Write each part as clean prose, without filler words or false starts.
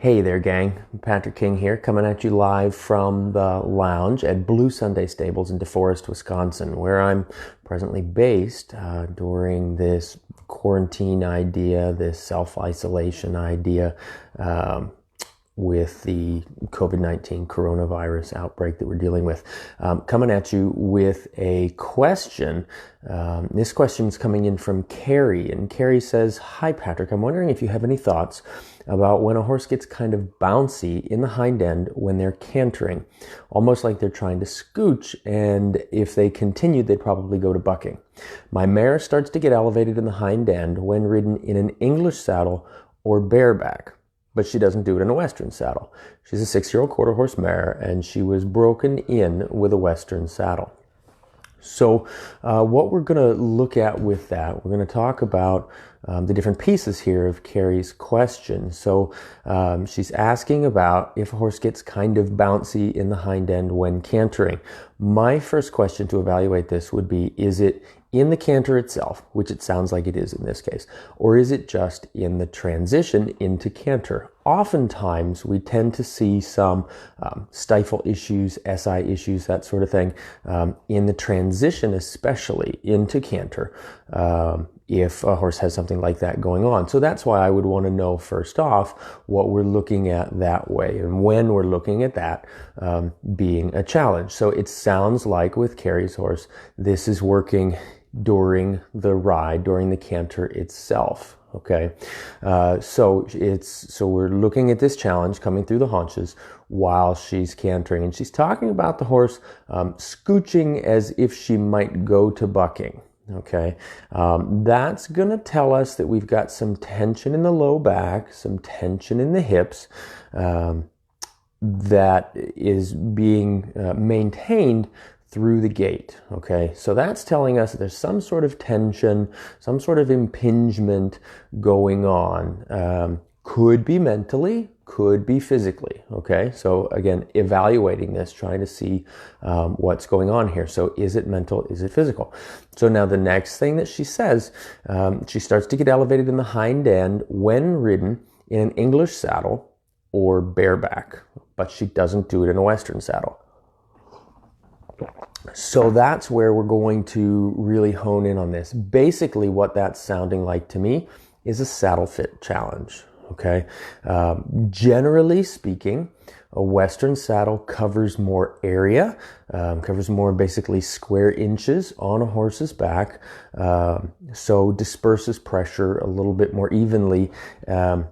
Hey there, gang. Patrick King here, coming at you live from the lounge at Blue Sunday Stables in DeForest, Wisconsin, where I'm presently based during this quarantine idea, this self-isolation idea with the COVID-19 coronavirus outbreak that we're dealing with. Coming at you with a question. This question is coming in from Carrie, and Carrie says, "Hi, Patrick. I'm wondering if you have any thoughts about when a horse gets kind of bouncy in the hind end when they're cantering, almost like they're trying to scooch, and if they continued, they'd probably go to bucking. My mare starts to get elevated in the hind end when ridden in an English saddle or bareback, but she doesn't do it in a Western saddle. She's a 6-year-old quarter horse mare, and she was broken in with a Western saddle." So what we're going to look at with that, we're going to talk about the different pieces here of Carrie's question. So she's asking about if a horse gets kind of bouncy in the hind end when cantering. My first question to evaluate this would be, is it in the canter itself, which it sounds like it is in this case, or is it just in the transition into canter? Oftentimes, we tend to see some stifle issues, SI issues, that sort of thing, in the transition, especially into canter, if a horse has something like that going on. So that's why I would want to know first off what we're looking at that way and when we're looking at that being a challenge. So it sounds like with Carrie's horse, this is working during the ride, during the canter itself. Okay, so we're looking at this challenge coming through the haunches while she's cantering, and she's talking about the horse scooching as if she might go to bucking. Okay, that's going to tell us that we've got some tension in the low back, some tension in the hips that is being maintained through the gait. Okay, so that's telling us that there's some sort of tension, some sort of impingement going on. Could be mentally, could be physically. Okay, so again, evaluating this, trying to see what's going on here. So is it mental? Is it physical? So now the next thing that she says, she starts to get elevated in the hind end when ridden in an English saddle or bareback, but she doesn't do it in a Western saddle. So that's where we're going to really hone in on this. Basically, what that's sounding like to me is a saddle fit challenge. Okay. Generally speaking, a Western saddle covers more area, covers more basically square inches on a horse's back, so disperses pressure a little bit more evenly. And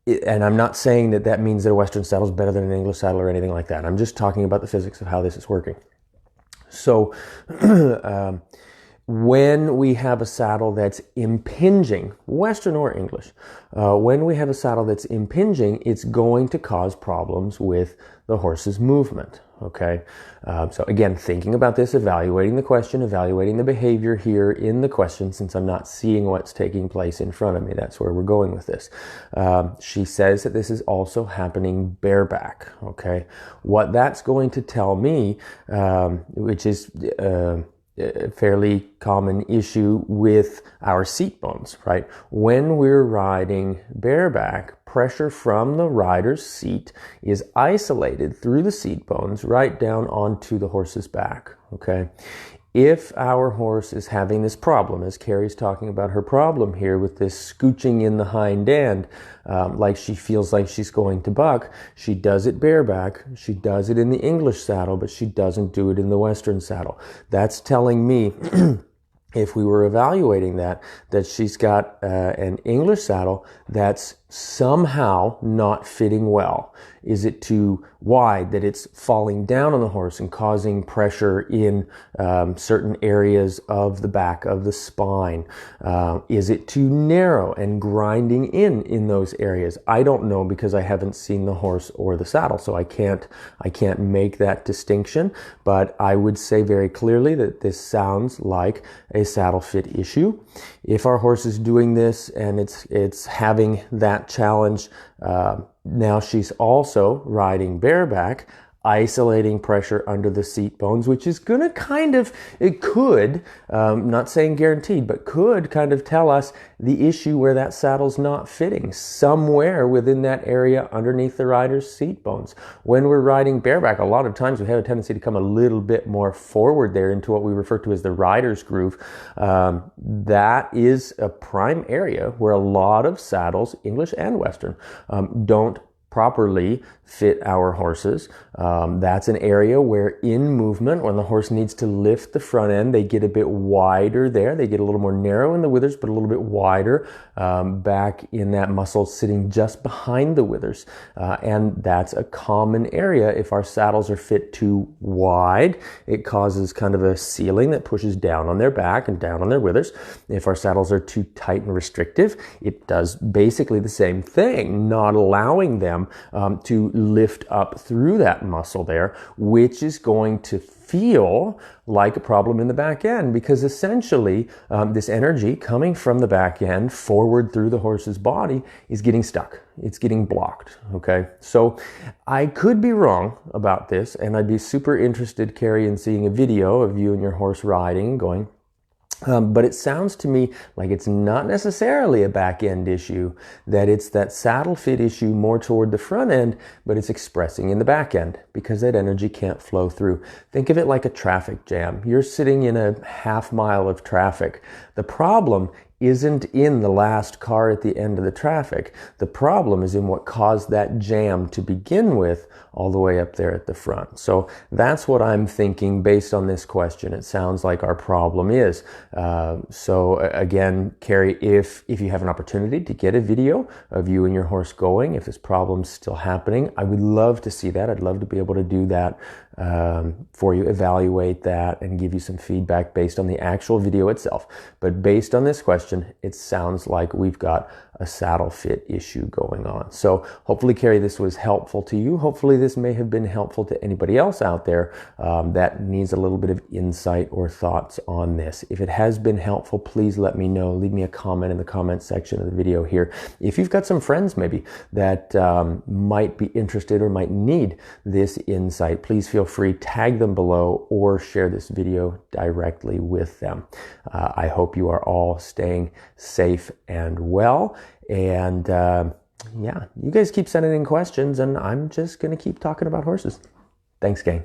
I'm not saying that that means that a Western saddle is better than an English saddle or anything like that. I'm just talking about the physics of how this is working. So when we have a saddle that's impinging, Western or English, when we have a saddle that's impinging, it's going to cause problems with the horse's movement. Okay, so again, thinking about this, evaluating the question, evaluating the behavior here in the question, since I'm not seeing what's taking place in front of me. That's where we're going with this. She says that this is also happening bareback. Okay, what that's going to tell me, which is a fairly common issue with our seat bones, right? When we're riding bareback, pressure from the rider's seat is isolated through the seat bones right down onto the horse's back, okay? If our horse is having this problem, as Carrie's talking about her problem here with this scooching in the hind end, like she feels like she's going to buck, she does it bareback, she does it in the English saddle, but she doesn't do it in the Western saddle. That's telling me, if we were evaluating that she's got an English saddle that's somehow not fitting well. Is it too wide that it's falling down on the horse and causing pressure in certain areas of the back of the spine? Is it too narrow and grinding in those areas? I don't know, because I haven't seen the horse or the saddle, so I can't make that distinction. But I would say very clearly that this sounds like a saddle fit issue. If our horse is doing this and it's having that challenge, now she's also riding bareback, isolating pressure under the seat bones, which is going to it could, not saying guaranteed, but could kind of tell us the issue where that saddle's not fitting, somewhere within that area underneath the rider's seat bones. When we're riding bareback, a lot of times we have a tendency to come a little bit more forward there into what we refer to as the rider's groove. That is a prime area where a lot of saddles, English and Western, don't properly fit our horses. That's an area where in movement, when the horse needs to lift the front end, they get a bit wider there. They get a little more narrow in the withers, but a little bit wider back in that muscle sitting just behind the withers. And that's a common area. If our saddles are fit too wide, it causes kind of a ceiling that pushes down on their back and down on their withers. If our saddles are too tight and restrictive, it does basically the same thing, not allowing them to lift up through that muscle there, which is going to feel like a problem in the back end, because essentially this energy coming from the back end forward through the horse's body is getting stuck. It's getting blocked. Okay, so I could be wrong about this, and I'd be super interested, Carrie, in seeing a video of you and your horse riding and going. But it sounds to me like it's not necessarily a back end issue, that it's that saddle fit issue more toward the front end, but it's expressing in the back end because that energy can't flow through. Think of it like a traffic jam. You're sitting in a half mile of traffic. The problem isn't in the last car at the end of the traffic. The problem is in what caused that jam to begin with all the way up there at the front. So that's what I'm thinking based on this question. It sounds like our problem is. So again, Carrie, if you have an opportunity to get a video of you and your horse going, if this problem's still happening, I would love to see that. I'd love to be able to do that for you, evaluate that, and give you some feedback based on the actual video itself. But based on this question, it sounds like we've got a saddle fit issue going on. So hopefully, Carrie, this was helpful to you. Hopefully this may have been helpful to anybody else out there that needs a little bit of insight or thoughts on this. If it has been helpful, please let me know. Leave me a comment in the comment section of the video here. If you've got some friends maybe that might be interested or might need this insight, please feel free, tag them below or share this video directly with them. I hope you are all staying safe and well. And yeah, you guys keep sending in questions, and I'm just going to keep talking about horses. Thanks, gang.